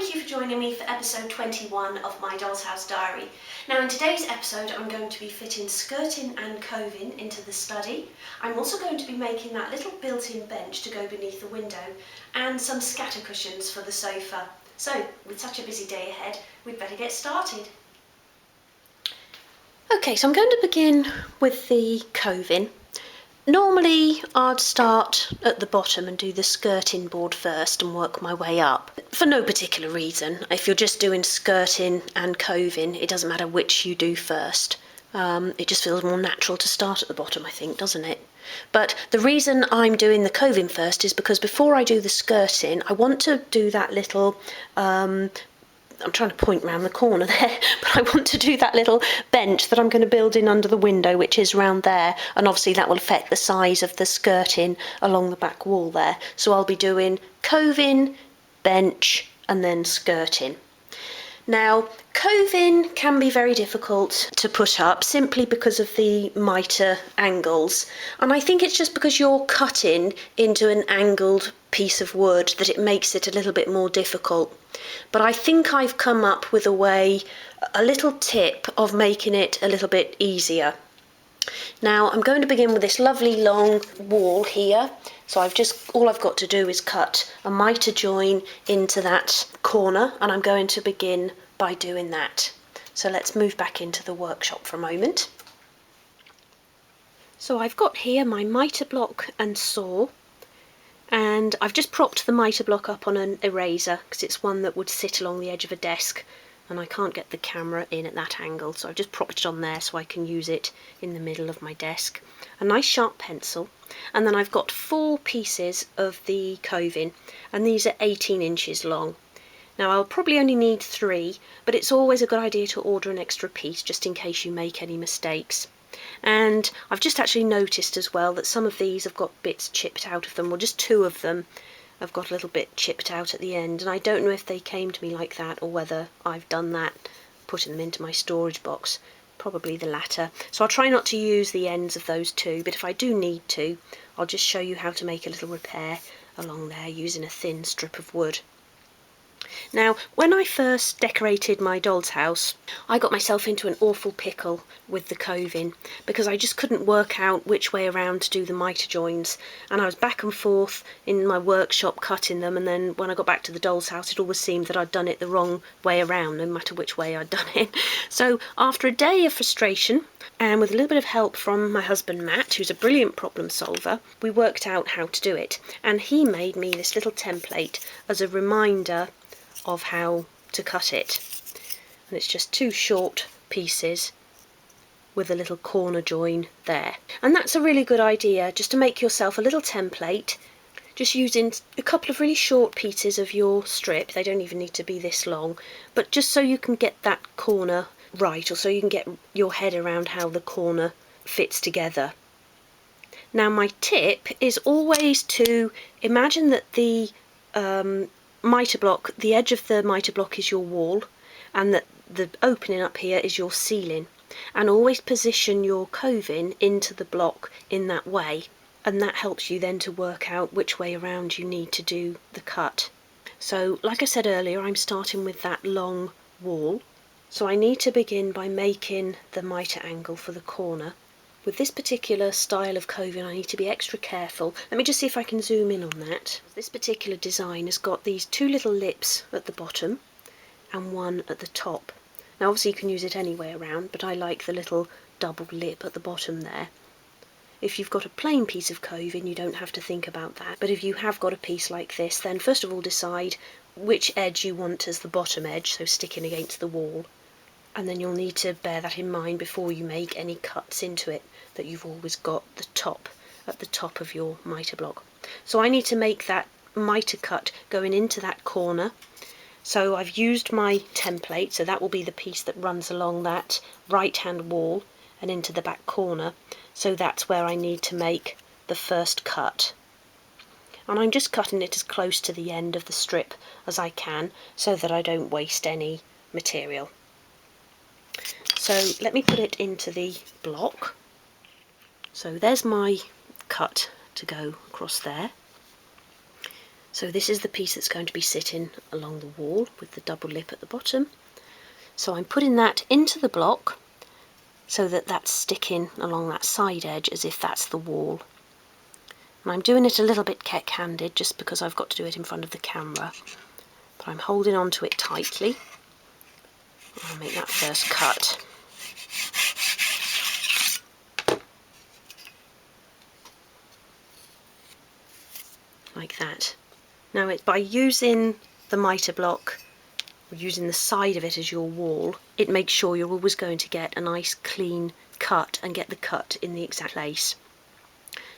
thank you for joining me for episode 21 of my Doll's House Diary. Now in today's episode I'm going to be fitting skirting and coving into the study. I'm also going to be making that little built-in bench to go beneath the window and some scatter cushions for the sofa. So with such a busy day ahead, we'd better get started. Okay, so I'm going to begin with the coving. Normally I'd start at the bottom and do the skirting board first and work my way up. For no particular reason. If you're just doing skirting and coving, it doesn't matter which you do first. It just feels more natural to start at the bottom, I think, doesn't it? But the reason I'm doing the coving first is because before I do the skirting, I want to do that little I'm trying to point round the corner there, but I want to do that little bench that I'm going to build in under the window, which is round there, and obviously that will affect the size of the skirting along the back wall there. So I'll be doing coving, bench, and then skirting. Now, coving can be very difficult to put up simply because of the mitre angles, and I think it's just because you're cutting into an angled piece of wood that it makes it a little bit more difficult. But I think I've come up with a little tip of making it a little bit easier. Now I'm going to begin with this lovely long wall here. So all I've got to do is cut a mitre join into that corner, and I'm going to begin by doing that. So let's move back into the workshop for a moment. So I've got here my mitre block and saw, and I've just propped the mitre block up on an eraser because it's one that would sit along the edge of a desk and I can't get the camera in at that angle, so I've just propped it on there so I can use it in the middle of my desk. A nice sharp pencil, and then I've got 4 pieces of the coving, and these are 18 inches long. Now I'll probably only need 3, but it's always a good idea to order an extra piece just in case you make any mistakes. And I've just actually noticed as well that some of these have got bits chipped out of them, or just 2 of them have got a little bit chipped out at the end, and I don't know if they came to me like that or whether I've done that putting them into my storage box. Probably the latter. So I'll try not to use the ends of those 2, but if I do need to, I'll just show you how to make a little repair along there using a thin strip of wood. Now, when I first decorated my doll's house, I got myself into an awful pickle with the coving because I just couldn't work out which way around to do the mitre joins, and I was back and forth in my workshop cutting them, and then when I got back to the doll's house it always seemed that I'd done it the wrong way around no matter which way I'd done it. So after a day of frustration, and with a little bit of help from my husband Matt, who's a brilliant problem solver, we worked out how to do it, and he made me this little template as a reminder of how to cut it. And it's just 2 short pieces with a little corner join there. And that's a really good idea, just to make yourself a little template, just using a couple of really short pieces of your strip. They don't even need to be this long, but just so you can get that corner right, or so you can get your head around how the corner fits together. Now my tip is always to imagine that the mitre block, the edge of the mitre block is your wall, and that the opening up here is your ceiling, and always position your coving into the block in that way, and that helps you then to work out which way around you need to do the cut. So like I said earlier, I'm starting with that long wall, so I need to begin by making the mitre angle for the corner. With this particular style of coving I need to be extra careful. Let me just see if I can zoom in on that. This particular design has got these 2 little lips at the bottom and 1 at the top. Now obviously you can use it any way around, but I like the little double lip at the bottom there. If you've got a plain piece of coving you don't have to think about that, but if you have got a piece like this, then first of all decide which edge you want as the bottom edge, so sticking against the wall. And then you'll need to bear that in mind before you make any cuts into it, that you've always got the top at the top of your mitre block. So I need to make that mitre cut going into that corner. So I've used my template, so that will be the piece that runs along that right hand wall and into the back corner. So that's where I need to make the first cut. And I'm just cutting it as close to the end of the strip as I can so that I don't waste any material. So let me put it into the block. So there's my cut to go across there. So this is the piece that's going to be sitting along the wall with the double lip at the bottom. So I'm putting that into the block so that that's sticking along that side edge as if that's the wall. And I'm doing it a little bit keck-handed just because I've got to do it in front of the camera. But I'm holding on to it tightly. I'll make that first cut. Like that. Now by using the mitre block, or using the side of it as your wall, it makes sure you're always going to get a nice clean cut and get the cut in the exact place.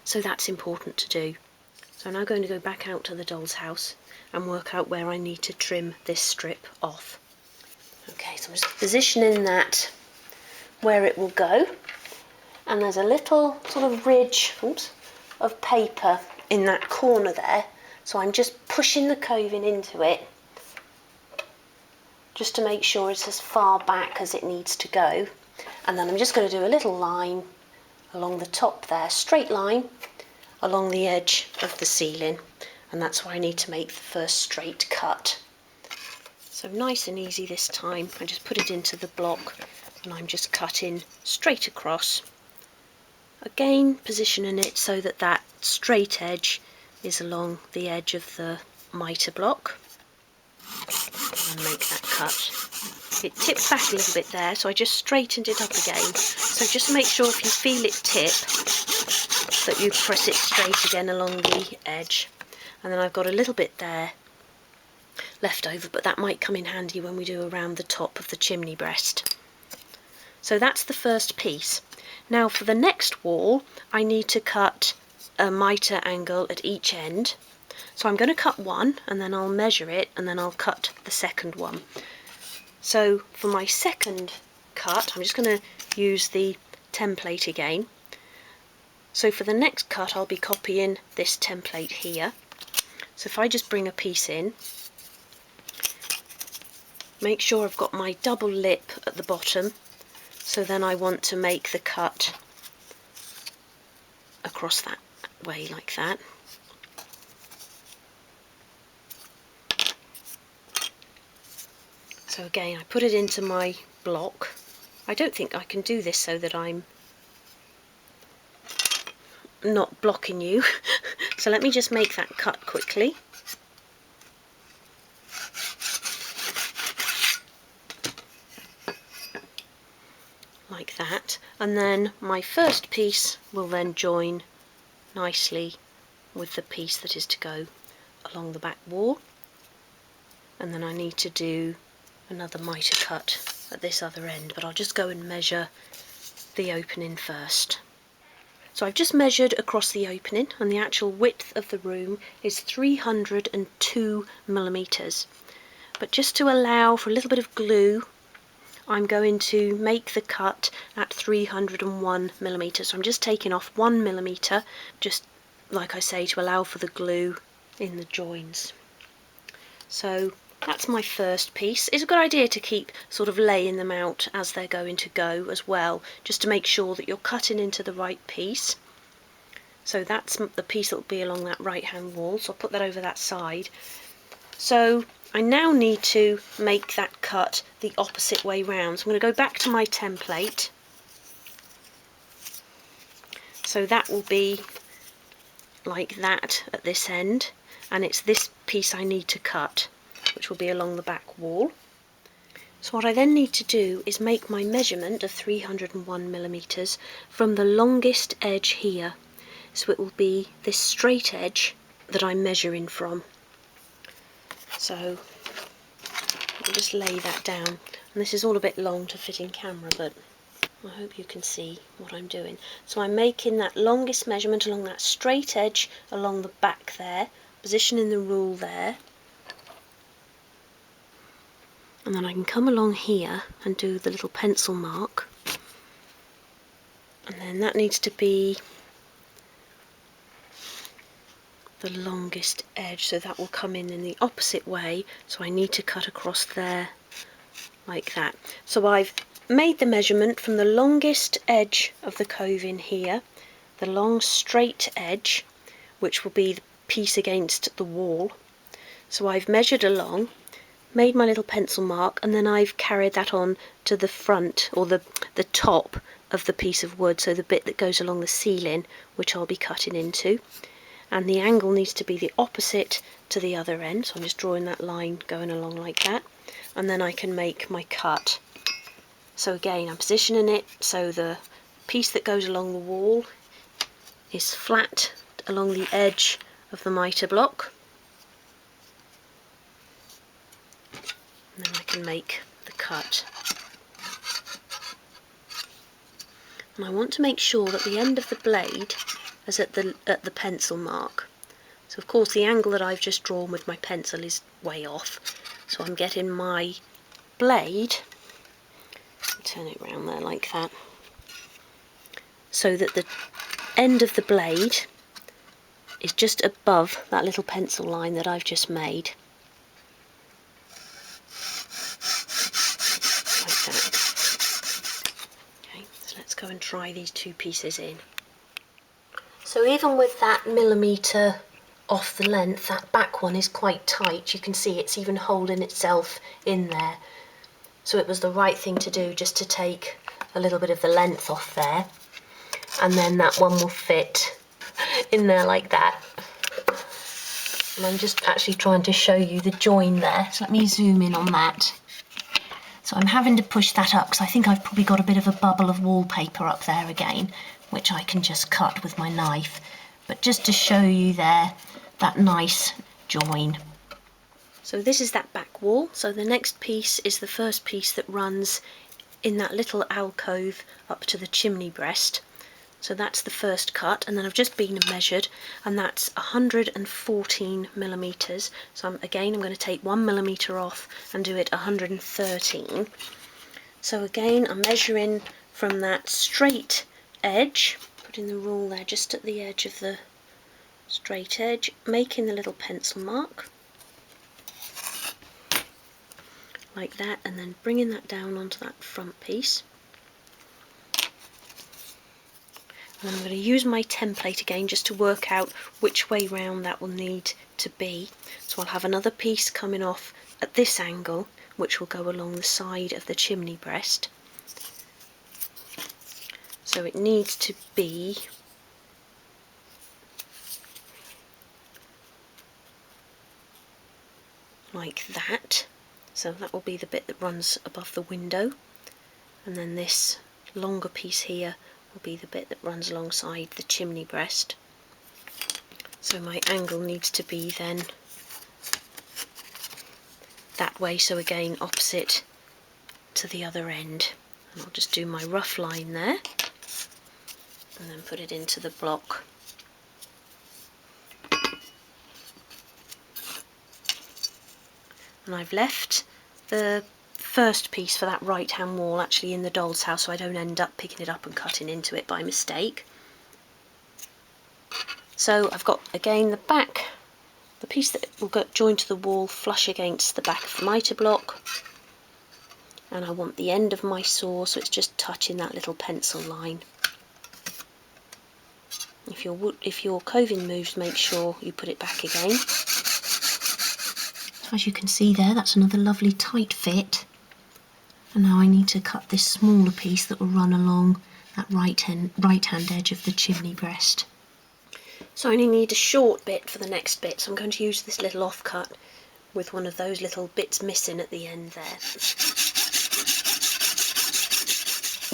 So that's important to do. So I'm now going to go back out to the doll's house and work out where I need to trim this strip off. Okay, so I'm just positioning that where it will go, and there's a little sort of ridge of paper in that corner there, so I'm just pushing the coving into it just to make sure it's as far back as it needs to go. And then I'm just going to do a little line along the top there, straight line along the edge of the ceiling, and that's where I need to make the first straight cut. So nice and easy this time. I just put it into the block and I'm just cutting straight across. Again, positioning it so that that straight edge is along the edge of the mitre block, and make that cut. It tipped back a little bit there, so I just straightened it up again. So just make sure if you feel it tip that you press it straight again along the edge. And then I've got a little bit there left over, but that might come in handy when we do around the top of the chimney breast. So that's the first piece. Now for the next wall, I need to cut a mitre angle at each end. So I'm going to cut one, and then I'll measure it, and then I'll cut the second one. So for my second cut, I'm just going to use the template again. So for the next cut, I'll be copying this template here. So if I just bring a piece in, make sure I've got my double lip at the bottom, so then I want to make the cut across that way like that. So again, I put it into my block. I don't think I can do this so that I'm not blocking you. So let me just make that cut quickly. Like that. And then my first piece will then join nicely with the piece that is to go along the back wall. And then I need to do another mitre cut at this other end, but I'll just go and measure the opening first. So I've just measured across the opening, and the actual width of the room is 302 millimeters. But just to allow for a little bit of glue, I'm going to make the cut at 301 millimeters. So I'm just taking off 1 millimeter, just like I say, to allow for the glue in the joins. So that's my first piece. It's a good idea to keep sort of laying them out as they're going to go as well, just to make sure that you're cutting into the right piece. So that's the piece that will be along that right hand wall, so I'll put that over that side. So I now need to make that cut the opposite way round. So I'm going to go back to my template. So that will be like that at this end, and it's this piece I need to cut, which will be along the back wall. So what I then need to do is make my measurement of 301 millimeters from the longest edge here. So it will be this straight edge that I'm measuring from. So I'll just lay that down. And this is all a bit long to fit in camera, but I hope you can see what I'm doing. So I'm making that longest measurement along that straight edge along the back there, positioning the rule there. And then I can come along here and do the little pencil mark. And then that needs to be the longest edge, so that will come in the opposite way. So I need to cut across there like that. So I've made the measurement from the longest edge of the coving here, the long straight edge, which will be the piece against the wall, So I've measured along, made my little pencil mark, and then I've carried that on to the front, or the top of the piece of wood, so the bit that goes along the ceiling, which I'll be cutting into. And the angle needs to be the opposite to the other end, so I'm just drawing that line going along like that, and then I can make my cut. So again, I'm positioning it so the piece that goes along the wall is flat along the edge of the mitre block, and then I can make the cut. And I want to make sure that the end of the blade is at the pencil mark. So of course the angle that I've just drawn with my pencil is way off, so I'm getting my blade, turn it round there like that, so that the end of the blade is just above that little pencil line that I've just made. Like that. Okay, so let's go and try these two pieces in. So even with that millimetre off the length, that back one is quite tight. You can see it's even holding itself in there. So it was the right thing to do, just to take a little bit of the length off there. And then that one will fit in there like that. And I'm just actually trying to show you the join there. So let me zoom in on that. So I'm having to push that up because I think I've probably got a bit of a bubble of wallpaper up there again, which I can just cut with my knife. But just to show you there, that nice join. So this is that back wall. So the next piece is the first piece that runs in that little alcove up to the chimney breast. So that's the first cut, and then I've just been and measured, and that's 114 millimetres. So I'm going to take 1 millimetre off and do it 113. So again, I'm measuring from that straight edge, putting the rule there just at the edge of the straight edge, making the little pencil mark like that, and then bringing that down onto that front piece. And I'm going to use my template again just to work out which way round that will need to be. So I'll have another piece coming off at this angle, which will go along the side of the chimney breast. So it needs to be like that. So that will be the bit that runs above the window, and then this longer piece here will be the bit that runs alongside the chimney breast. So my angle needs to be then that way, so again opposite to the other end. And I'll just do my rough line there and then put it into the block. And I've left the first piece for that right hand wall actually in the doll's house, so I don't end up picking it up and cutting into it by mistake. So I've got again the back, the piece that will go joined to the wall flush against the back of the mitre block, and I want the end of my saw so it's just touching that little pencil line. If your coving moves, make sure you put it back again. So as you can see there, that's another lovely tight fit. And now I need to cut this smaller piece that will run along that right hand edge of the chimney breast. So I only need a short bit for the next bit, so I'm going to use this little offcut with one of those little bits missing at the end there.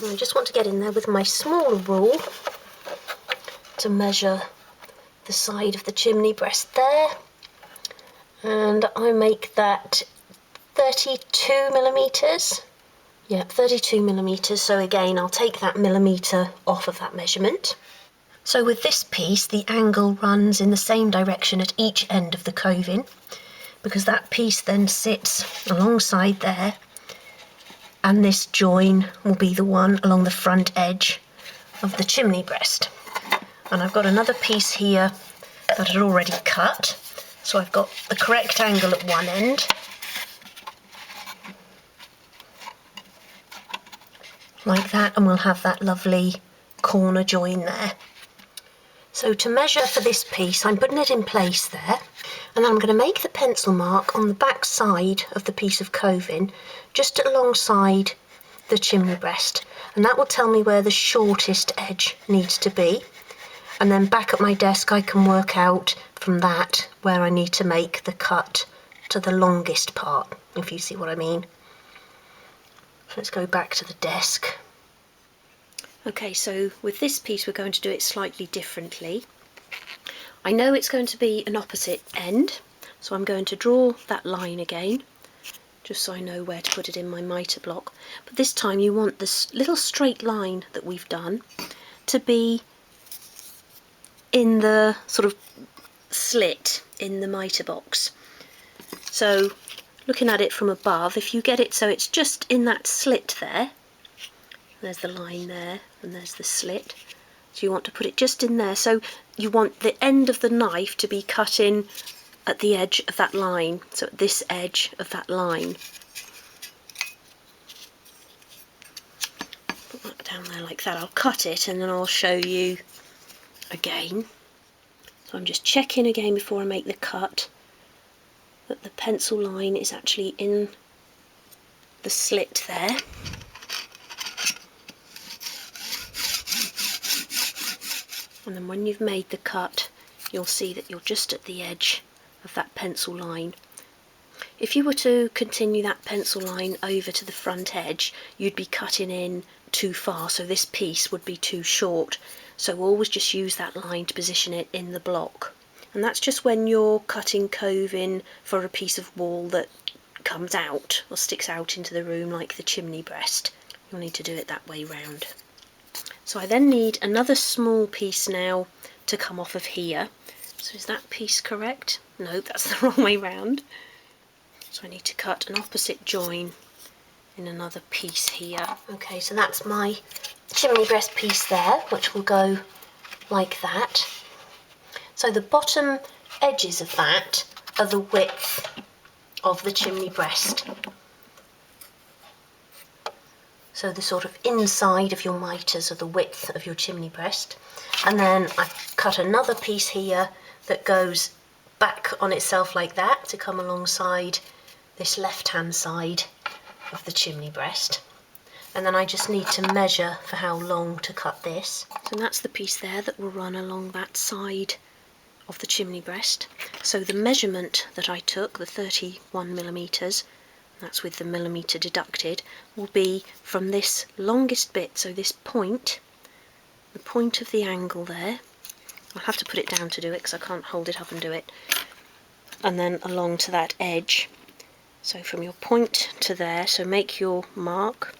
And I just want to get in there with my smaller rule to measure the side of the chimney breast there, and I make that 32 millimetres. Yeah, 32 millimetres, so again I'll take that millimetre off of that measurement. So with this piece, the angle runs in the same direction at each end of the coving, because that piece then sits alongside there, and this join will be the one along the front edge of the chimney breast. And I've got another piece here that I'd already cut, so I've got the correct angle at one end, like that, and we'll have that lovely corner join there. So to measure for this piece, I'm putting it in place there, and then I'm going to make the pencil mark on the back side of the piece of coving, just alongside the chimney breast, and that will tell me where the shortest edge needs to be. And then back at my desk I can work out from that where I need to make the cut to the longest part, if you see what I mean. So let's go back to the desk. Okay, so with this piece we're going to do it slightly differently. I know it's going to be an opposite end, so I'm going to draw that line again, just so I know where to put it in my mitre block. But this time you want this little straight line that we've done to be in the sort of slit in the mitre box. So looking at it from above, if you get it so it's just in that slit there, there's the line there and there's the slit, so you want to put it just in there, so you want the end of the knife to be cut in at the edge of that line, so at this edge of that line. Put that down there like that. I'll cut it and then I'll show you again. So I'm just checking again before I make the cut that the pencil line is actually in the slit there. And then when you've made the cut, you'll see that you're just at the edge of that pencil line. If you were to continue that pencil line over to the front edge, you'd be cutting in too far, so this piece would be too short. So always just use that line to position it in the block. And that's just when you're cutting coving for a piece of wall that comes out or sticks out into the room like the chimney breast. You'll need to do it that way round. So I then need another small piece now to come off of here. So is that piece correct? No, that's the wrong way round. So I need to cut an opposite join in another piece here. Okay, so that's my chimney breast piece there, which will go like that. So the bottom edges of that are the width of the chimney breast. So the sort of inside of your mitres are the width of your chimney breast. And then I've cut another piece here that goes back on itself like that to come alongside this left-hand side of the chimney breast. And then I just need to measure for how long to cut this. So that's the piece there that will run along that side of the chimney breast. So the measurement that I took, the 31mm, that's with the millimetre deducted, will be from this longest bit, so this point, the point of the angle there. I'll have to put it down to do it because I can't hold it up and do it. And then along to that edge. So from your point to there, so make your mark.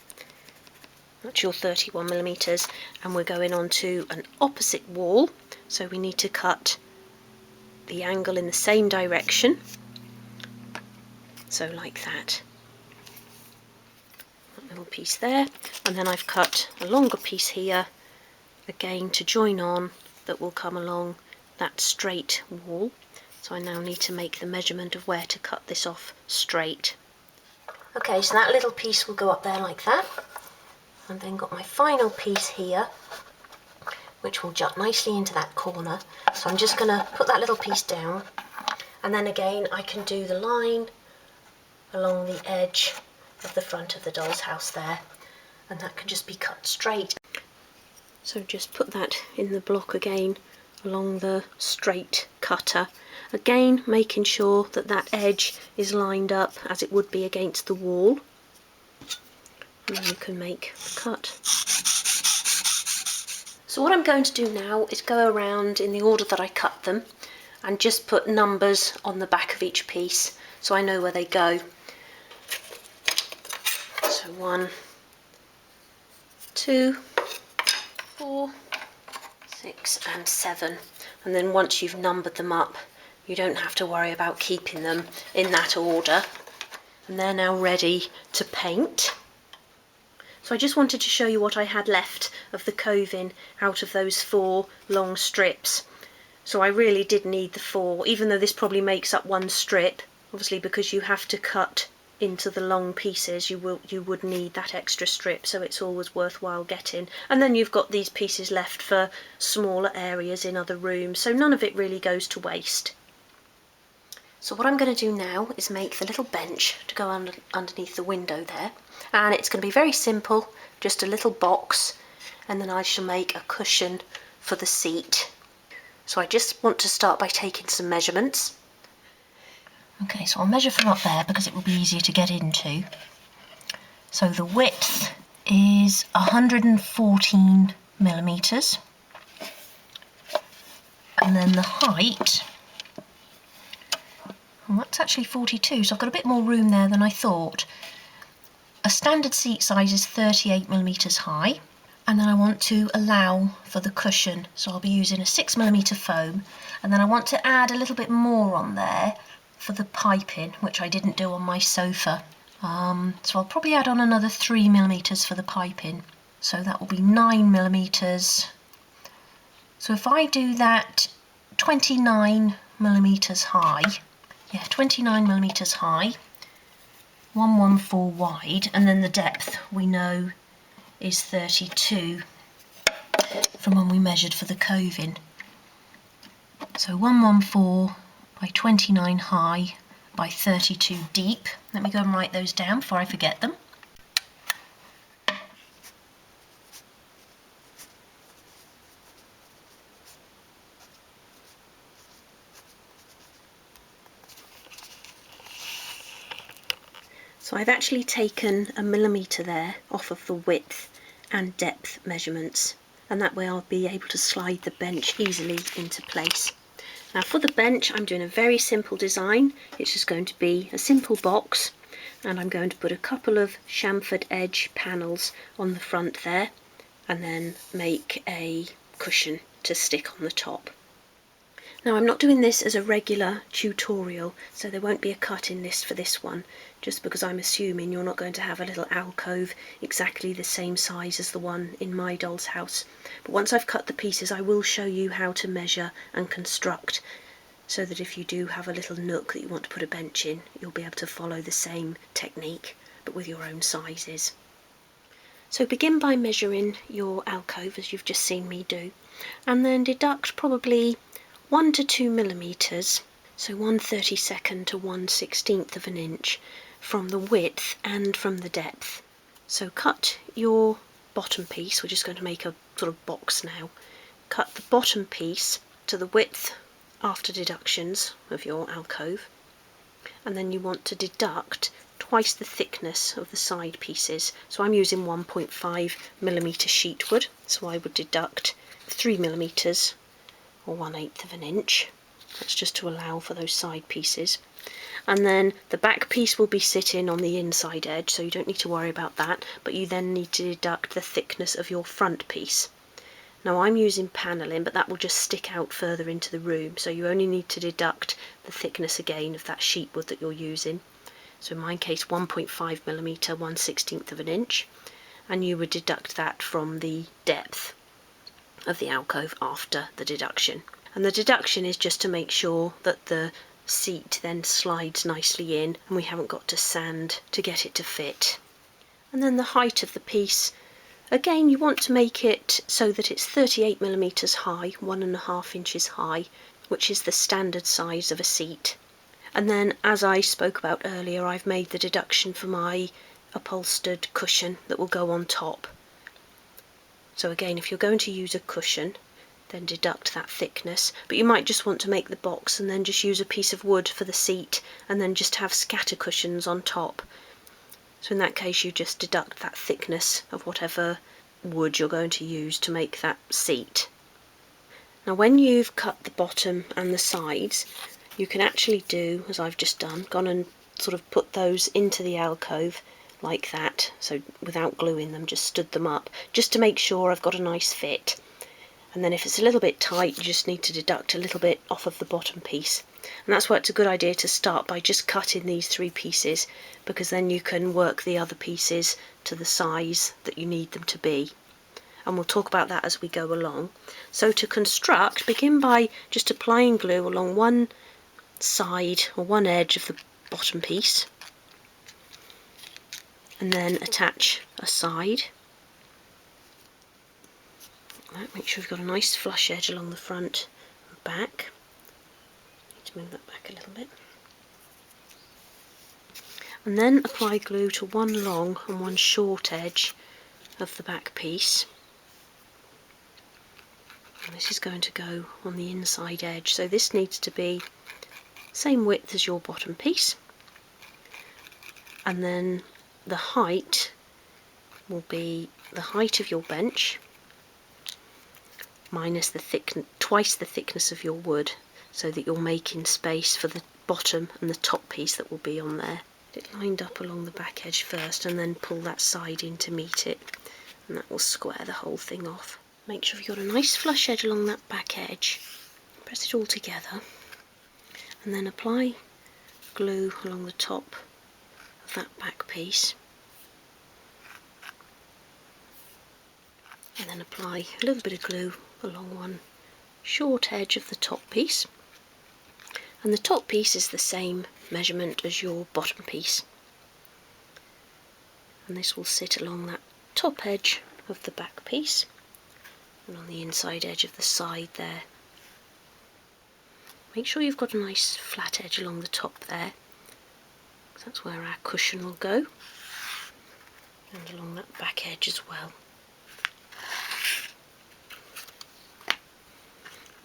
That's your 31mm, and we're going on to an opposite wall, so we need to cut the angle in the same direction. So like that. Little piece there, and then I've cut a longer piece here again to join on that will come along that straight wall. So I now need to make the measurement of where to cut this off straight. Okay, so that little piece will go up there like that, and then got my final piece here which will jut nicely into that corner. So I'm just going to put that little piece down, and then again I can do the line along the edge of the front of the doll's house there, and that can just be cut straight. So just put that in the block again along the straight cutter, again making sure that that edge is lined up as it would be against the wall, and then you can make the cut. So what I'm going to do now is go around in the order that I cut them and just put numbers on the back of each piece so I know where they go. So 1, 2, 4, 6 and 7, and then once you've numbered them up you don't have to worry about keeping them in that order, and they're now ready to paint. So I just wanted to show you what I had left of the coving out of those 4 long strips. So I really did need the 4, even though this probably makes up one strip, obviously, because you have to cut into the long pieces, you would need that extra strip, so it's always worthwhile getting. And then you've got these pieces left for smaller areas in other rooms, so none of it really goes to waste. So what I'm going to do now is make the little bench to go underneath the window there, and it's going to be very simple, just a little box, and then I shall make a cushion for the seat. So I just want to start by taking some measurements. Okay, so I'll measure from up there because it will be easier to get into. So the width is 114 millimetres, and then the height, well, that's actually 42, so I've got a bit more room there than I thought. A standard seat size is 38 millimetres high, and then I want to allow for the cushion, so I'll be using a 6mm foam, and then I want to add a little bit more on there for the piping, which I didn't do on my sofa. So I'll probably add on another 3mm for the piping, so that will be 9mm. So if I do that 29mm high, 29mm high, 114 wide, and then the depth we know is 32 from when we measured for the coving. So 114 by 29 high by 32 deep. Let me go and write those down before I forget them. So I've actually taken a millimetre there off of the width and depth measurements, and that way I'll be able to slide the bench easily into place. Now for the bench, I'm doing a very simple design. It's just going to be a simple box, and I'm going to put a couple of chamfered edge panels on the front there, and then make a cushion to stick on the top. Now I'm not doing this as a regular tutorial, so there won't be a cutting list for this one, just because I'm assuming you're not going to have a little alcove exactly the same size as the one in my doll's house. But once I've cut the pieces, I will show you how to measure and construct, so that if you do have a little nook that you want to put a bench in, you'll be able to follow the same technique, but with your own sizes. So begin by measuring your alcove, as you've just seen me do, and then deduct probably 1 to 2 millimetres, so 1/32 to 1/16 of an inch, from the width and from the depth. So cut your bottom piece, we're just going to make a sort of box now. Cut the bottom piece to the width after deductions of your alcove, and then you want to deduct twice the thickness of the side pieces. So I'm using 1.5mm sheet wood, so I would deduct 3mm or 1/8 of an inch. That's just to allow for those side pieces. And then the back piece will be sitting on the inside edge, so you don't need to worry about that, but you then need to deduct the thickness of your front piece. Now I'm using panelling, but that will just stick out further into the room, so you only need to deduct the thickness again of that sheet wood that you're using. So in my case 1.5mm, 1/16 of an inch, and you would deduct that from the depth of the alcove after the deduction. And the deduction is just to make sure that the seat then slides nicely in and we haven't got to sand to get it to fit. And then the height of the piece, again you want to make it so that it's 38mm high, 1.5 inches high, which is the standard size of a seat. And then, as I spoke about earlier, I've made the deduction for my upholstered cushion that will go on top. So again, if you're going to use a cushion, then deduct that thickness, but you might just want to make the box and then just use a piece of wood for the seat and then just have scatter cushions on top. So in that case you just deduct that thickness of whatever wood you're going to use to make that seat. Now when you've cut the bottom and the sides, you can actually do, as I've just done, gone and sort of put those into the alcove like that, so without gluing them, just stood them up, just to make sure I've got a nice fit. And then if it's a little bit tight, you just need to deduct a little bit off of the bottom piece. And that's why it's a good idea to start by just cutting these 3 pieces, because then you can work the other pieces to the size that you need them to be. And we'll talk about that as we go along. So to construct, begin by just applying glue along one side or one edge of the bottom piece. and then attach a side. Right, make sure you've got a nice flush edge along the front and back. Need to move that back a little bit. And then apply glue to one long and one short edge of the back piece. And this is going to go on the inside edge, so this needs to be same width as your bottom piece. And then the height will be the height of your bench minus twice the thickness of your wood, so that you're making space for the bottom and the top piece that will be on there. Get it lined up along the back edge first and then pull that side in to meet it, and that will square the whole thing off. Make sure you've got a nice flush edge along that back edge. Press it all together and then apply glue along the top of that back piece, and then apply a little bit of glue along one short edge of the top piece. And the top piece is the same measurement as your bottom piece, and this will sit along that top edge of the back piece and on the inside edge of the side there. Make sure you've got a nice flat edge along the top there, because that's where our cushion will go, and along that back edge as well.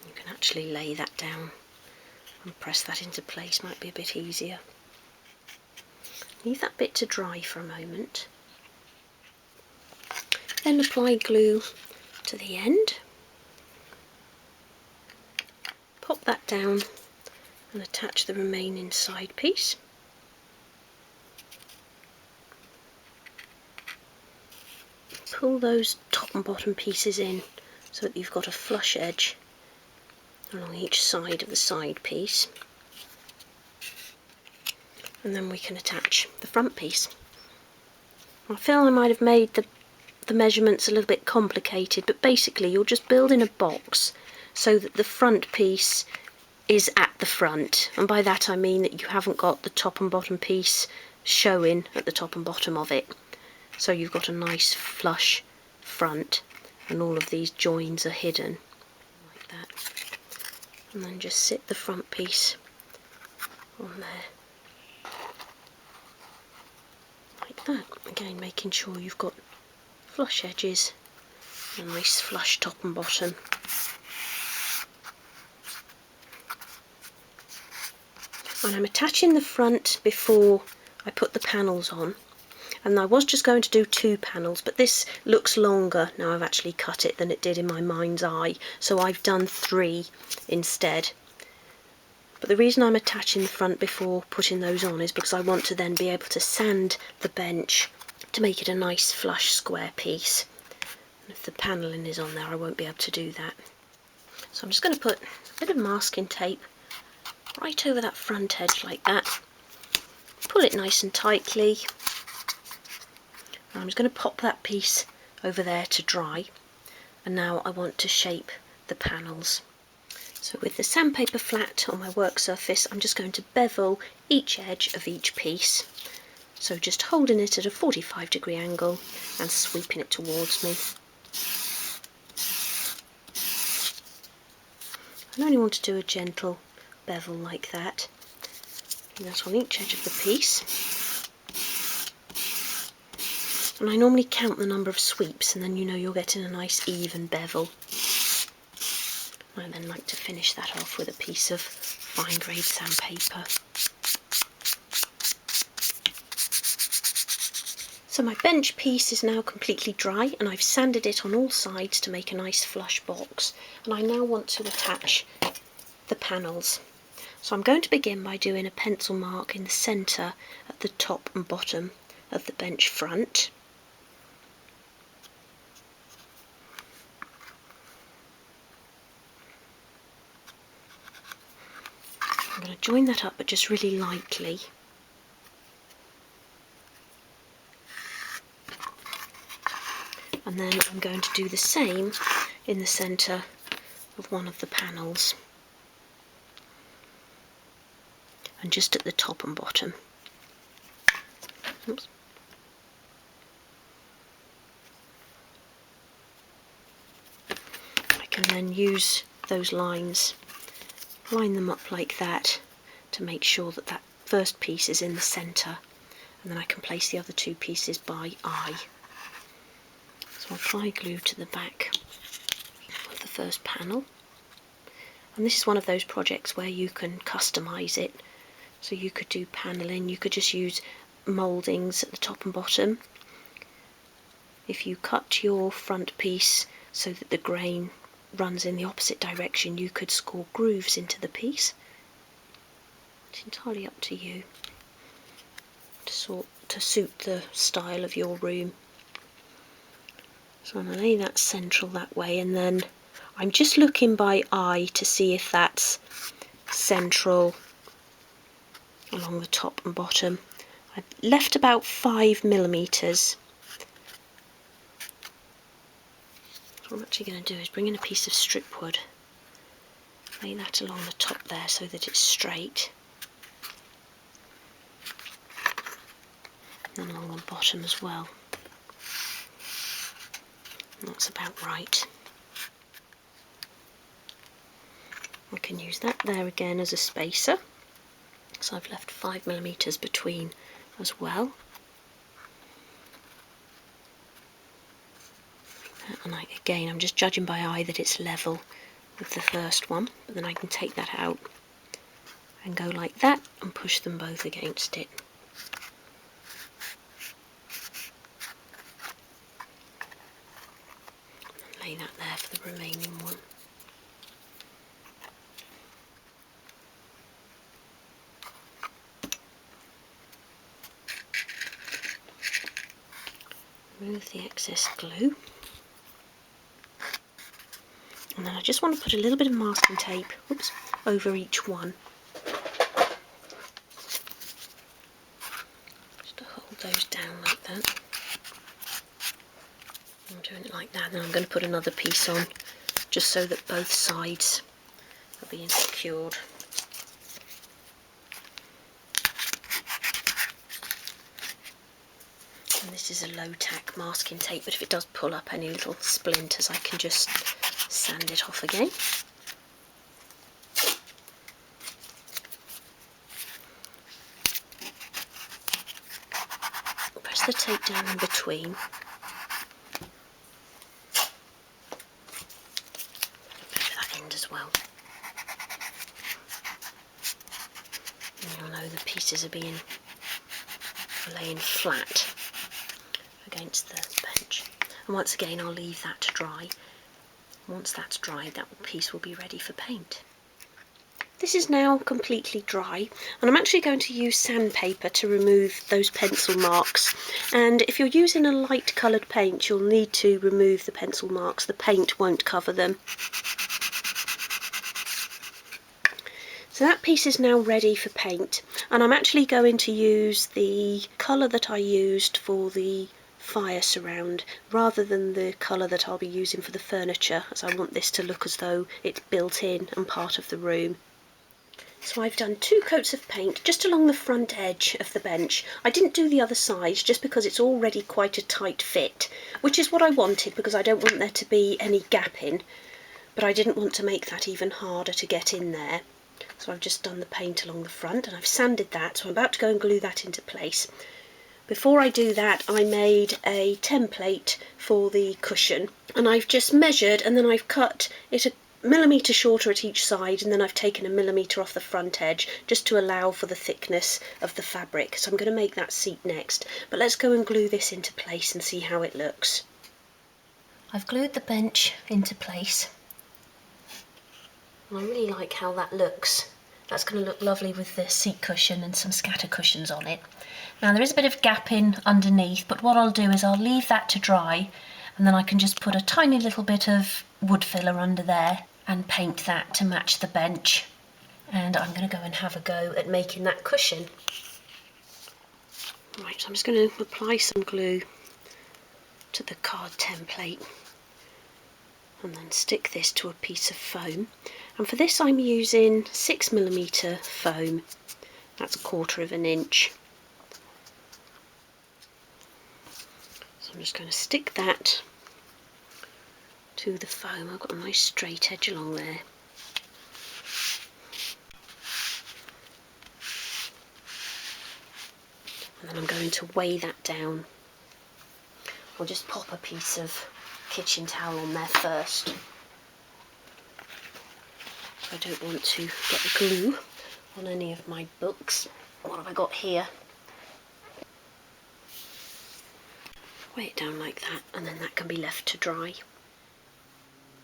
You can actually lay that down and press that into place, might be a bit easier. Leave that bit to dry for a moment. Then apply glue to the end. Pop that down and attach the remaining side piece. Pull those top and bottom pieces in so that you've got a flush edge along each side of the side piece, and then we can attach the front piece. I feel I might have made the measurements a little bit complicated, but basically you're just building a box so that the front piece is at the front, and by that I mean that you haven't got the top and bottom piece showing at the top and bottom of it. So you've got a nice flush front and all of these joins are hidden like that. And then just sit the front piece on there like that. Again, making sure you've got flush edges, a nice flush top and bottom. And I'm attaching the front before I put the panels on, and I was just going to do 2 panels, but this looks longer now I've actually cut it than it did in my mind's eye, so I've done 3 instead. But the reason I'm attaching the front before putting those on is because I want to then be able to sand the bench to make it a nice flush square piece. And if the panelling is on there, I won't be able to do that. So I'm just going to put a bit of masking tape right over that front edge like that. Pull it nice and tightly. And I'm just going to pop that piece over there to dry. And now I want to shape the panels. So with the sandpaper flat on my work surface, I'm just going to bevel each edge of each piece. So just holding it at a 45-degree angle and sweeping it towards me. I only want to do a gentle bevel like that. And that's on each edge of the piece. And I normally count the number of sweeps, and then you know you're getting a nice even bevel. I then like to finish that off with a piece of fine grade sandpaper. So my bench piece is now completely dry, and I've sanded it on all sides to make a nice flush box. And I now want to attach the panels. So I'm going to begin by doing a pencil mark in the centre at the top and bottom of the bench front. I'm going to join that up, but just really lightly. And then I'm going to do the same in the centre of one of the panels. And just at the top and bottom. Oops. and then use those lines, line them up like that to make sure that that first piece is in the centre, and then I can place the other two pieces by eye. So I'll apply glue to the back of the first panel, and this is one of those projects where you can customise it. So you could do panelling, you could just use mouldings at the top and bottom. If you cut your front piece so that the grain runs in the opposite direction, you could score grooves into the piece. It's entirely up to you to suit the style of your room. So I'm going to lay that central that way, and then I'm just looking by eye to see if that's central along the top and bottom. I've left about 5mm. So what I'm actually going to do is bring in a piece of strip wood, lay that along the top there so that it's straight, and along the bottom as well. And that's about right. I can use that there again as a spacer, so I've left 5mm between as well. And again, I'm just judging by eye that it's level with the first one, but then I can take that out and go like that and push them both against it. And lay that there for the remaining one. Remove the excess glue, and then I just want to put a little bit of masking tape over each one, just to hold those down like that. I'm doing it like that, and then I'm going to put another piece on just so that both sides are being secured. And this is a low tack masking tape, but if it does pull up any little splinters, I can just sand it off again. Press the tape down in between. Over that end as well. And you'll know the pieces are laying flat against the bench. And once again, I'll leave that to dry. Once that's dried, that piece will be ready for paint. This is now completely dry, and I'm actually going to use sandpaper to remove those pencil marks. And if you're using a light coloured paint, you'll need to remove the pencil marks. The paint won't cover them. So that piece is now ready for paint, and I'm actually going to use the colour that I used for the fire surround rather than the colour that I'll be using for the furniture, as I want this to look as though it's built in and part of the room. So I've done 2 coats of paint just along the front edge of the bench. I didn't do the other sides just because it's already quite a tight fit, which is what I wanted because I don't want there to be any gapping, but I didn't want to make that even harder to get in there. So I've just done the paint along the front, and I've sanded that, so I'm about to go and glue that into place. Before I do that, I made a template for the cushion, and I've just measured, and then I've cut it a millimetre shorter at each side, and then I've taken a millimetre off the front edge just to allow for the thickness of the fabric. So I'm going to make that seat next, but let's go and glue this into place and see how it looks. I've glued the bench into place, and I really like how that looks. That's going to look lovely with the seat cushion and some scatter cushions on it. Now there is a bit of gapping underneath, but what I'll do is I'll leave that to dry, and then I can just put a tiny little bit of wood filler under there and paint that to match the bench. And I'm going to go and have a go at making that cushion. Right, so I'm just going to apply some glue to the card template and then stick this to a piece of foam. And for this I'm using 6mm foam. That's 1/4 of an inch. So I'm just going to stick that to the foam. I've got a nice straight edge along there. And then I'm going to weigh that down. I'll just pop a piece of kitchen towel on there first. I don't want to get the glue on any of my books. What have I got here? Weigh it down like that, and then that can be left to dry.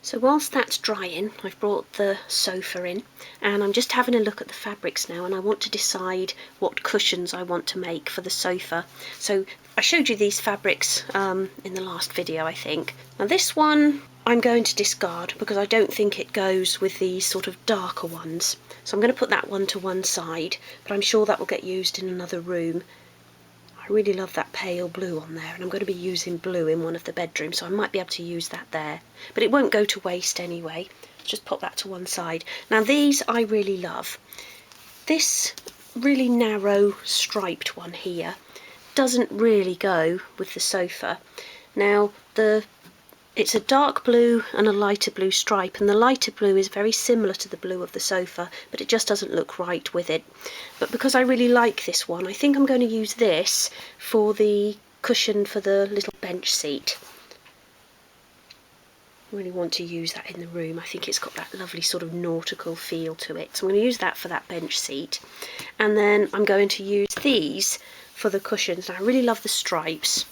So whilst that's drying, I've brought the sofa in, and I'm just having a look at the fabrics now, and I want to decide what cushions I want to make for the sofa. So I showed you these fabrics in the last video, I think. Now this one I'm going to discard because I don't think it goes with these sort of darker ones. So I'm going to put that one to one side, but I'm sure that will get used in another room. I really love that pale blue on there, and I'm going to be using blue in one of the bedrooms, so I might be able to use that there. But it won't go to waste anyway. Just pop that to one side. Now these I really love. This really narrow striped one here doesn't really go with the sofa. Now it's a dark blue and a lighter blue stripe, and the lighter blue is very similar to the blue of the sofa, but it just doesn't look right with it. But because I really like this one, I think I'm going to use this for the cushion for the little bench seat. I really want to use that in the room. I think it's got that lovely sort of nautical feel to it. So I'm going to use that for that bench seat. And then I'm going to use these for the cushions. Now, I really love the stripes.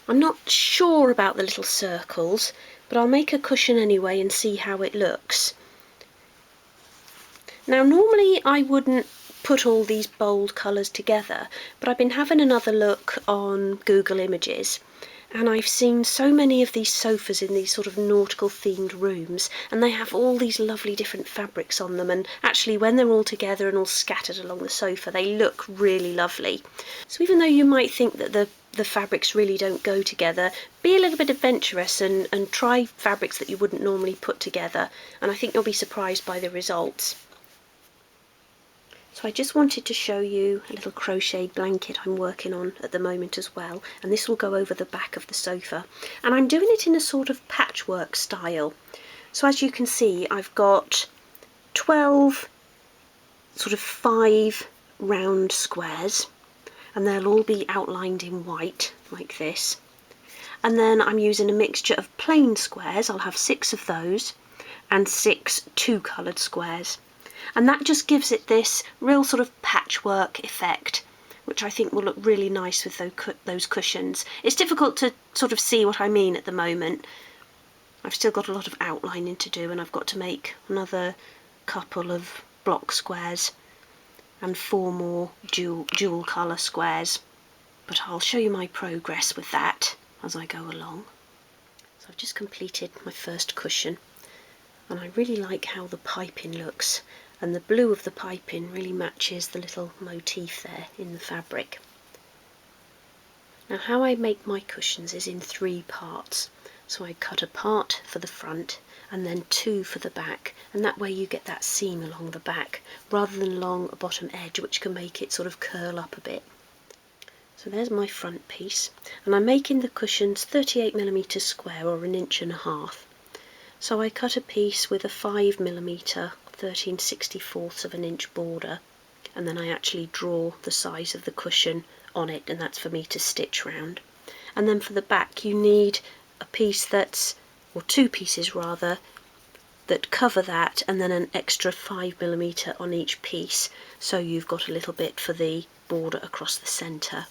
I'm not sure about the little circles, but I'll make a cushion anyway and see how it looks. Now normally I wouldn't put all these bold colours together, but I've been having another look on Google Images, and I've seen so many of these sofas in these sort of nautical themed rooms, and they have all these lovely different fabrics on them, and actually when they're all together and all scattered along the sofa, they look really lovely. So even though you might think that the fabrics really don't go together, be a little bit adventurous and try fabrics that you wouldn't normally put together, and I think you'll be surprised by the results. So I just wanted to show you a little crochet blanket I'm working on at the moment as well, and this will go over the back of the sofa, and I'm doing it in a sort of patchwork style. So as you can see, I've got 12 sort of 5 round squares, and they'll all be outlined in white like this. And then I'm using a mixture of plain squares. I'll have 6 of those and 6 2-coloured squares, and that just gives it this real sort of patchwork effect, which I think will look really nice with those cushions. It's difficult to sort of see what I mean at the moment. I've still got a lot of outlining to do, and I've got to make another couple of block squares and 4 more dual colour squares, but I'll show you my progress with that as I go along. So I've just completed my first cushion, and I really like how the piping looks, and the blue of the piping really matches the little motif there in the fabric. Now how I make my cushions is in 3 parts. So I cut a part for the front and then 2 for the back, and that way you get that seam along the back rather than along a bottom edge, which can make it sort of curl up a bit. So there's my front piece, and I'm making the cushions 38mm square, or 1.5 inches. So I cut a piece with a 5mm 13/64 of an inch border, and then I actually draw the size of the cushion on it, and that's for me to stitch round. And then for the back you need a piece that's, or 2 pieces rather, that cover that, and then an extra 5mm on each piece, so you've got a little bit for the border across the centre.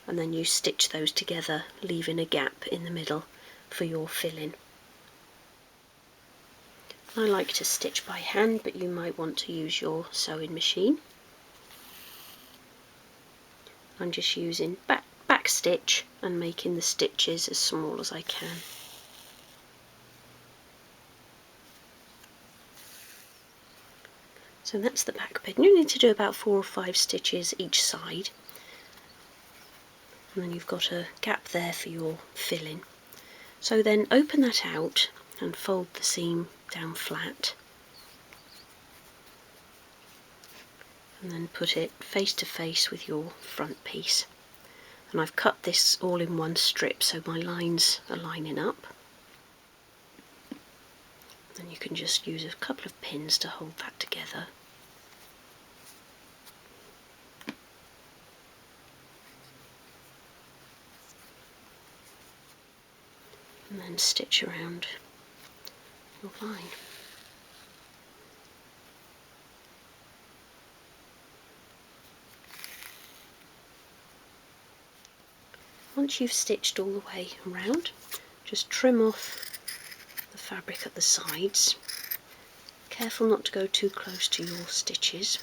And then you stitch those together, leaving a gap in the middle for your filling. I like to stitch by hand, but you might want to use your sewing machine. I'm just using back stitch and making the stitches as small as I can. So that's the back bit. You need to do about 4 or 5 stitches each side, and then you've got a gap there for your filling. So then open that out and fold the seam down flat, and then put it face to face with your front piece. And I've cut this all in one strip, so my lines are lining up. And you can just use a couple of pins to hold that together. And then stitch around your line. Once you've stitched all the way around, just trim off the fabric at the sides. Careful not to go too close to your stitches.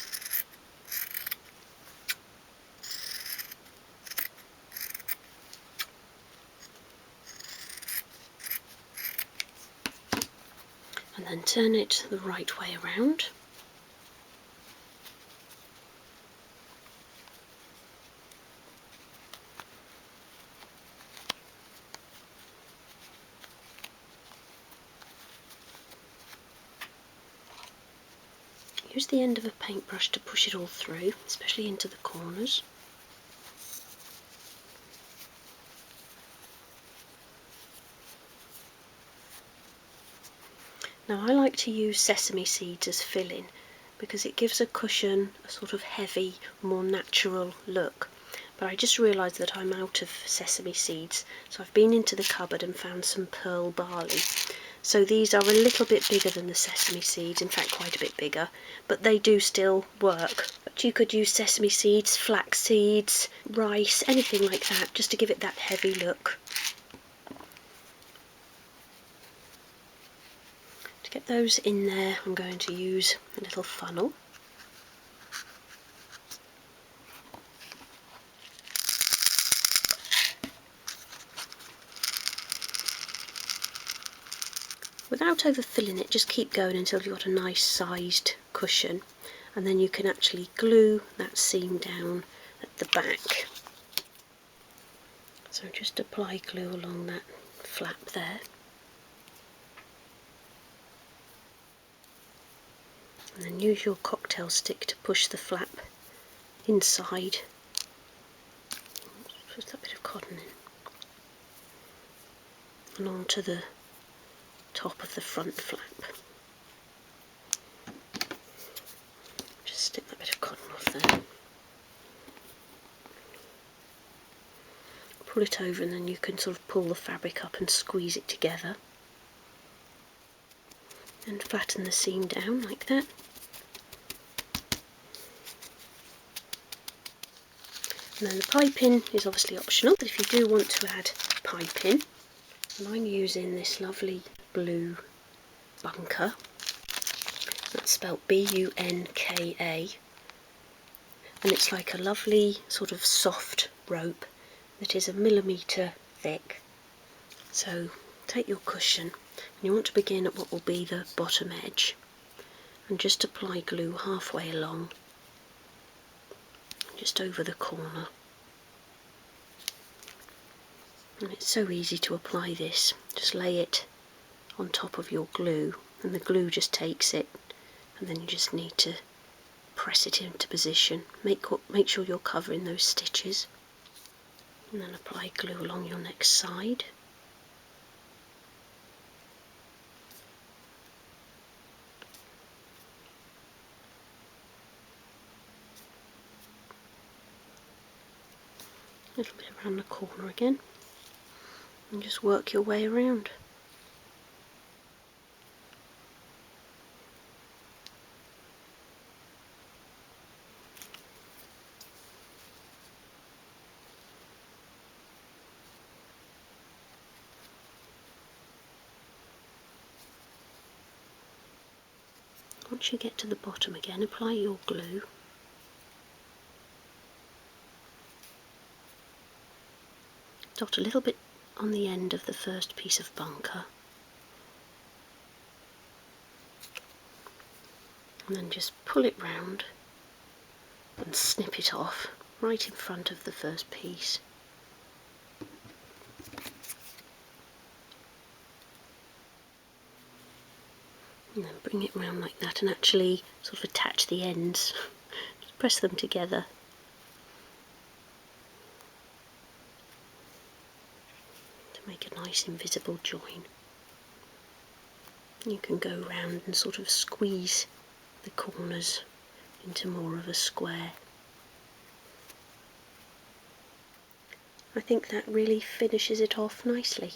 And then turn it the right way around. Use the end of a paintbrush to push it all through, especially into the corners. Now I like to use sesame seeds as filling because it gives a cushion a sort of heavy, more natural look. But I just realised that I'm out of sesame seeds, so I've been into the cupboard and found some pearl barley. So these are a little bit bigger than the sesame seeds, in fact quite a bit bigger, but they do still work. But you could use sesame seeds, flax seeds, rice, anything like that, just to give it that heavy look. To get those in there, I'm going to use a little funnel. Without overfilling it, just keep going until you've got a nice sized cushion, and then you can actually glue that seam down at the back. So just apply glue along that flap there. And then use your cocktail stick to push the flap inside. Put that bit of cotton in. And onto the top of the front flap. Just stick that bit of cotton off there. Pull it over and then you can sort of pull the fabric up and squeeze it together. And flatten the seam down like that. And then the piping is obviously optional, but if you do want to add piping, I'm using this lovely blue bunker. That's spelled B-U-N-K-A, and it's like a lovely sort of soft rope that is 1 millimetre thick. So take your cushion, and you want to begin at what will be the bottom edge, and just apply glue halfway along, just over the corner. And it's so easy to apply this. Just lay it on top of your glue and the glue just takes it, and then you just need to press it into position. Make sure you're covering those stitches, and then apply glue along your next side. A little bit around the corner again, and just work your way around. Once you get to the bottom again, apply your glue. Dot a little bit on the end of the first piece of bunker, and then just pull it round and snip it off right in front of the first piece. And then bring it round like that and actually sort of attach the ends. Just press them together. To make a nice invisible join. You can go round and sort of squeeze the corners into more of a square. I think that really finishes it off nicely.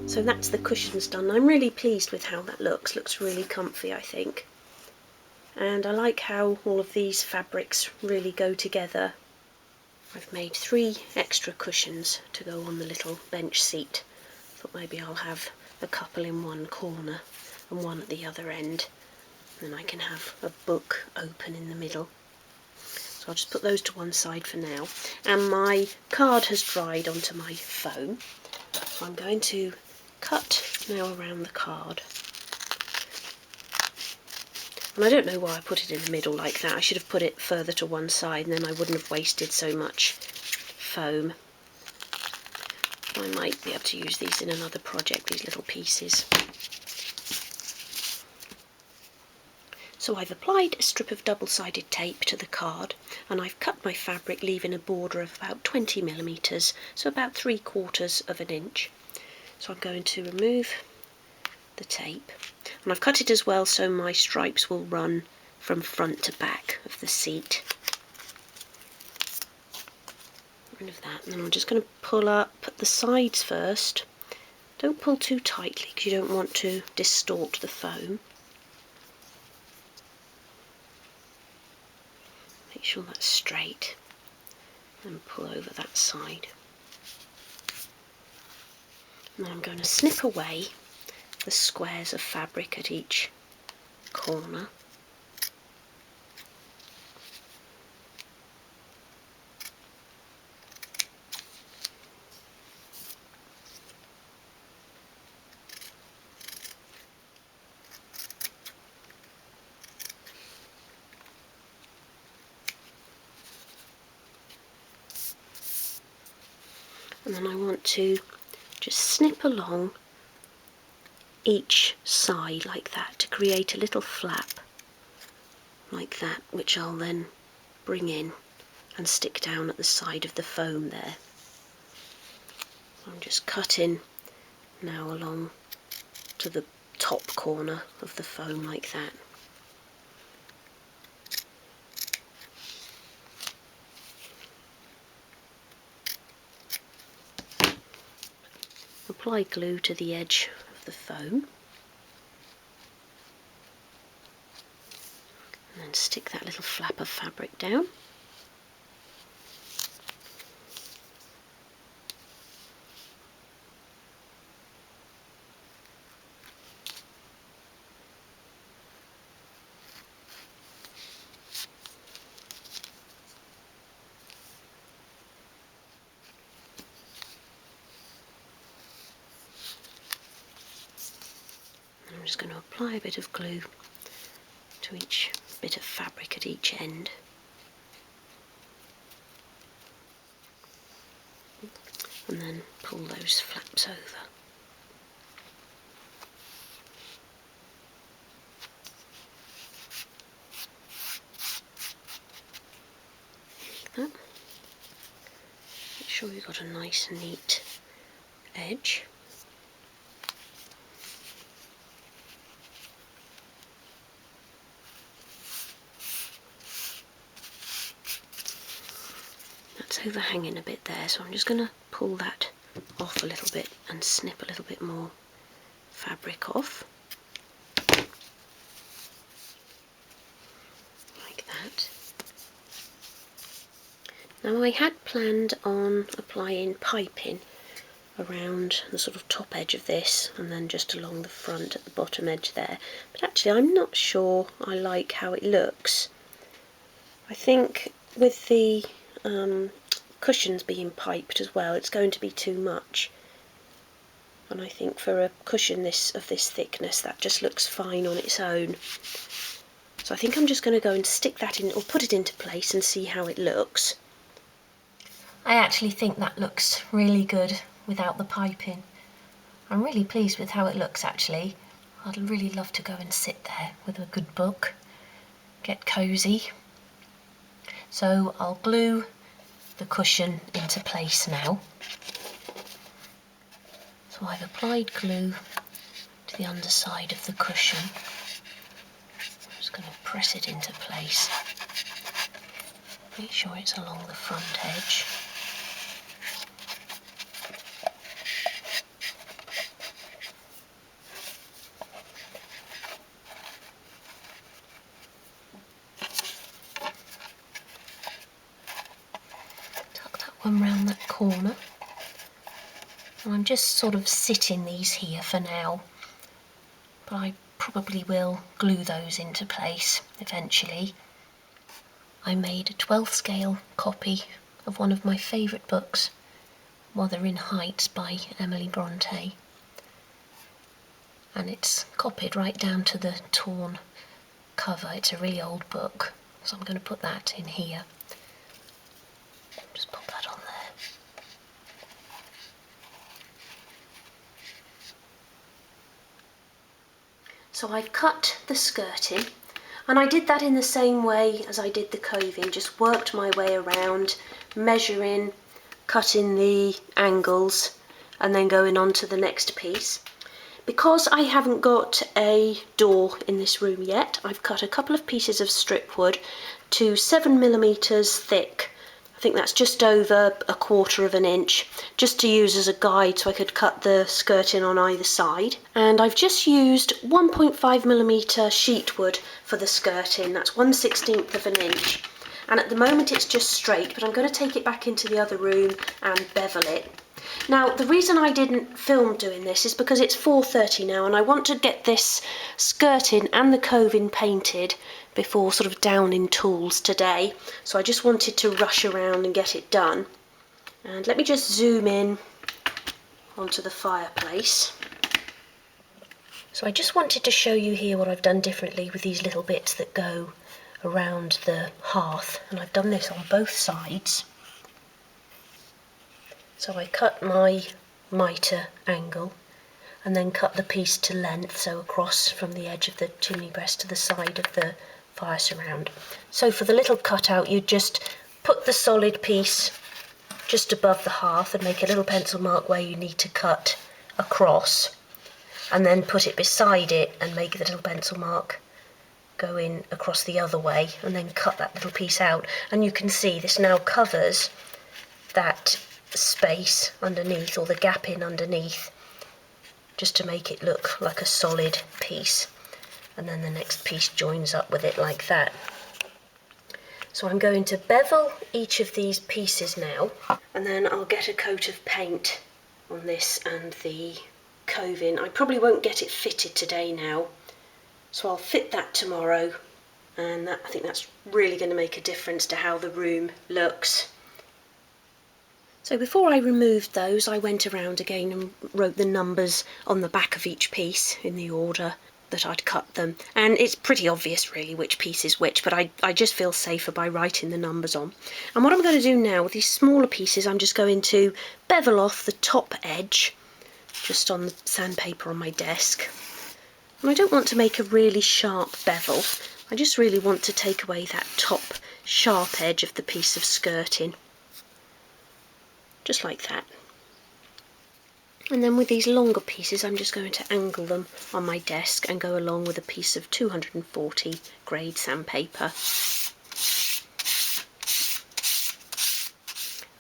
So that's the cushions done. I'm really pleased with how that looks. Looks really comfy, I think. And I like how all of these fabrics really go together. I've made 3 extra cushions to go on the little bench seat. Thought maybe I'll have a couple in one corner and one at the other end. Then I can have a book open in the middle. So I'll just put those to one side for now. And my card has dried onto my foam. So I'm going to cut now around the card. And I don't know why I put it in the middle like that. I should have put it further to one side and then I wouldn't have wasted so much foam. I might be able to use these in another project, these little pieces. So I've applied a strip of double-sided tape to the card and I've cut my fabric, leaving a border of about 20mm, so about 3/4 of an inch. So I'm going to remove the tape, and I've cut it as well so my stripes will run from front to back of the seat. Rid of that, and then I'm just going to pull up the sides first. Don't pull too tightly because you don't want to distort the foam. Make sure that's straight, and pull over that side. And then I'm going to snip away the squares of fabric at each corner. And then I want to just snip along each side like that to create a little flap like that, which I'll then bring in and stick down at the side of the foam there. I'm just cutting now along to the top corner of the foam like that. Apply glue to the edge of the foam and then stick that little flap of fabric down. I'm just going to apply a bit of glue to each bit of fabric at each end. And then pull those flaps over. Like that. Make sure you've got a nice neat edge. Overhanging a bit there, so I'm just going to pull that off a little bit and snip a little bit more fabric off like that. Now I had planned on applying piping around the sort of top edge of this and then just along the front at the bottom edge there, but actually I'm not sure I like how it looks. I think with the cushions being piped as well, it's going to be too much, and I think for a cushion of this thickness that just looks fine on its own. So I think I'm just going to go and stick that in, or put it into place and see how it looks. I actually think that looks really good without the piping. I'm really pleased with how it looks actually. I'd really love to go and sit there with a good book, get cosy. So I'll glue the cushion into place now. So I've applied glue to the underside of the cushion. I'm just going to press it into place. Make sure it's along the front edge. Tuck that one round that corner. And I'm just sort of sitting these here for now, but I probably will glue those into place eventually. I made a 12th scale copy of one of my favourite books, Wuthering Heights by Emily Bronte, and it's copied right down to the torn cover. It's a really old book, so I'm going to put that in here. Just pop that on there. So I've cut the skirting, and I did that in the same way as I did the coving, just worked my way around, measuring, cutting the angles, and then going on to the next piece. Because I haven't got a door in this room yet, I've cut a couple of pieces of strip wood to 7mm thick. I think that's just over 1/4 of an inch, just to use as a guide so I could cut the skirting on either side. And I've just used 1.5mm sheet wood for the skirting. That's 1/16 of an inch. And at the moment it's just straight, but I'm going to take it back into the other room and bevel it. Now, the reason I didn't film doing this is because it's 4:30 now, and I want to get this skirting and the coving painted before sort of downing tools today. So I just wanted to rush around and get it done. And let me just zoom in onto the fireplace. So I just wanted to show you here what I've done differently with these little bits that go around the hearth, and I've done this on both sides. So I cut my mitre angle and then cut the piece to length, so across from the edge of the chimney breast to the side of the fire surround. So for the little cutout, you just put the solid piece just above the hearth and make a little pencil mark where you need to cut across, and then put it beside it and make the little pencil mark go in across the other way, and then cut that little piece out. And you can see this now covers that space underneath, or the gap in underneath, just to make it look like a solid piece. And then the next piece joins up with it like that. So I'm going to bevel each of these pieces now, and then I'll get a coat of paint on this and the coving. I probably won't get it fitted today now, so I'll fit that tomorrow, and I think that's really going to make a difference to how the room looks. So before I removed those, I went around again and wrote the numbers on the back of each piece in the order that I'd cut them. And it's pretty obvious really which piece is which, but I just feel safer by writing the numbers on. And what I'm going to do now with these smaller pieces, I'm just going to bevel off the top edge, just on the sandpaper on my desk. And I don't want to make a really sharp bevel. I just really want to take away that top sharp edge of the piece of skirting. Just like that. And then with these longer pieces, I'm just going to angle them on my desk and go along with a piece of 240 grade sandpaper.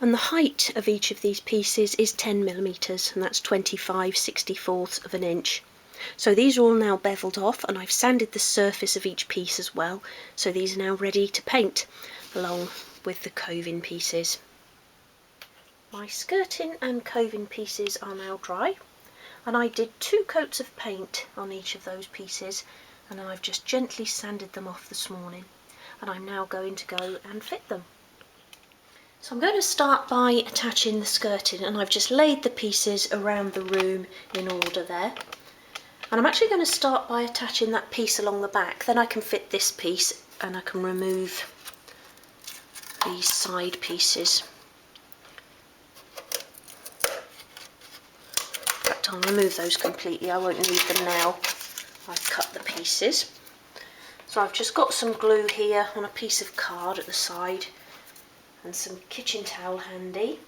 And the height of each of these pieces is 10mm, and that's 25/64 of an inch. So these are all now beveled off, and I've sanded the surface of each piece as well, so these are now ready to paint along with the coving pieces. My skirting and coving pieces are now dry, and I did 2 coats of paint on each of those pieces, and then I've just gently sanded them off this morning, and I'm now going to go and fit them. So I'm going to start by attaching the skirting, and I've just laid the pieces around the room in order there. And I'm actually going to start by attaching that piece along the back, then I can fit this piece and I can remove these side pieces. I'll remove those completely, I won't need them now. I've cut the pieces. So I've just got some glue here on a piece of card at the side and some kitchen towel handy.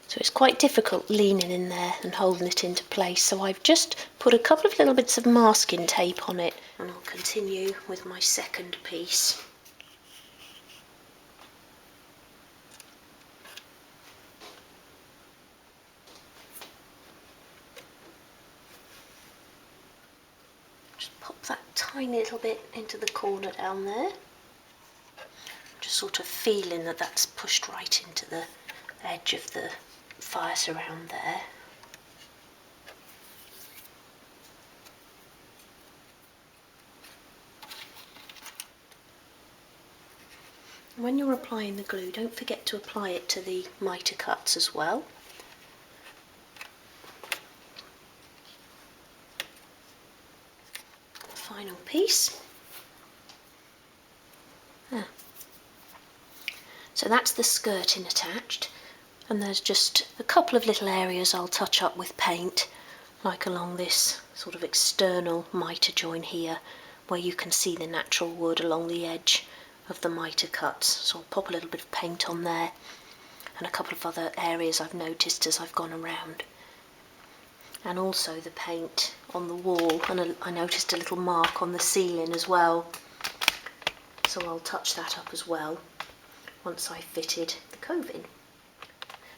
So it's quite difficult leaning in there and holding it into place, so I've just put a couple of little bits of masking tape on it, and I'll continue with my second piece. Just pop that tiny little bit into the corner down there. Just sort of feeling that that's pushed right into the edge of the fire surround there. When you're applying the glue, don't forget to apply it to the mitre cuts as well. Final piece. So that's the skirting attached, and there's just a couple of little areas I'll touch up with paint, like along this sort of external mitre join here, where you can see the natural wood along the edge of the mitre cuts. So I'll pop a little bit of paint on there, and a couple of other areas I've noticed as I've gone around. And also the paint on the wall, and I noticed a little mark on the ceiling as well. So I'll touch that up as well once I've fitted the coving.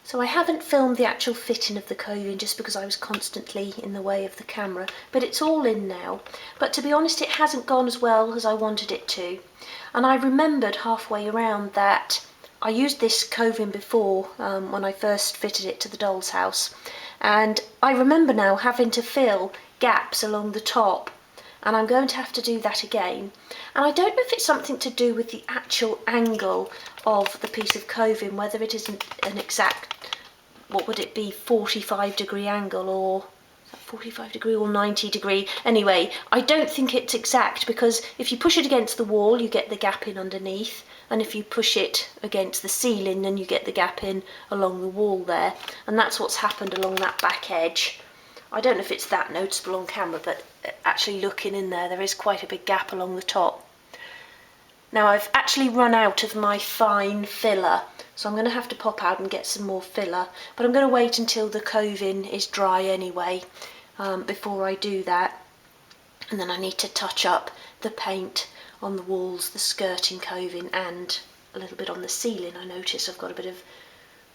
So I haven't filmed the actual fitting of the coving just because I was constantly in the way of the camera, but it's all in now. But to be honest, it hasn't gone as well as I wanted it to. And I remembered halfway around that I used this coving before when I first fitted it to the doll's house. And I remember now having to fill gaps along the top, and I'm going to have to do that again. And I don't know if it's something to do with the actual angle of the piece of coving, whether it isn't an exact, what would it be, 45-degree angle, or 45-degree or 90-degree. Anyway, I don't think it's exact, because if you push it against the wall you get the gap in underneath, and if you push it against the ceiling then you get the gap in along the wall there, and that's what's happened along that back edge. I don't know if it's that noticeable on camera, but actually looking in there, there is quite a big gap along the top. Now I've actually run out of my fine filler, so I'm going to have to pop out and get some more filler, but I'm going to wait until the coving is dry anyway before I do that. And then I need to touch up the paint on the walls, the skirting coving, and a little bit on the ceiling. I notice I've got a bit of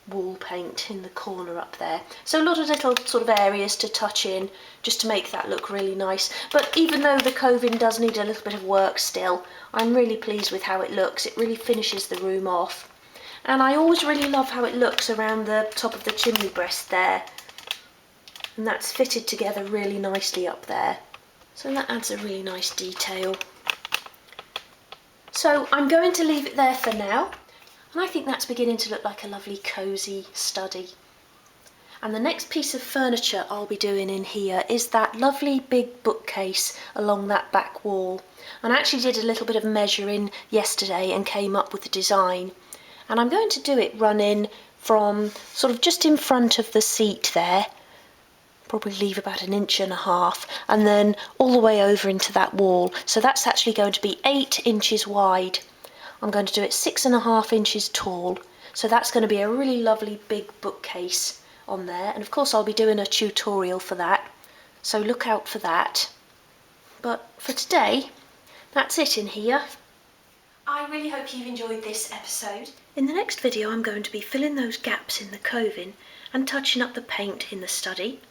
wall paint in the corner up there, so a lot of little sort of areas to touch in just to make that look really nice. But even though the coving does need a little bit of work still, I'm really pleased with how it looks. It really finishes the room off, and I always really love how it looks around the top of the chimney breast there, and that's fitted together really nicely up there, so that adds a really nice detail. So I'm going to leave it there for now. And I think that's beginning to look like a lovely cosy study. And the next piece of furniture I'll be doing in here is that lovely big bookcase along that back wall. And I actually did a little bit of measuring yesterday and came up with the design. And I'm going to do it running from sort of just in front of the seat there, probably leave about 1.5 inches, and then all the way over into that wall. So that's actually going to be 8 inches wide. I'm going to do it 6.5 inches tall, so that's going to be a really lovely big bookcase on there, and of course I'll be doing a tutorial for that, so look out for that. But for today, that's it in here. I really hope you've enjoyed this episode. In the next video I'm going to be filling those gaps in the coving and touching up the paint in the study.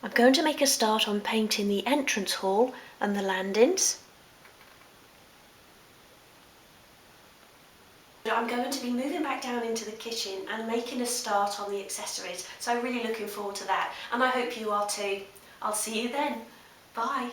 I'm going to make a start on painting the entrance hall and the landings. I'm going to be moving back down into the kitchen and making a start on the accessories, so I'm really looking forward to that, and I hope you are too. I'll see you then. Bye.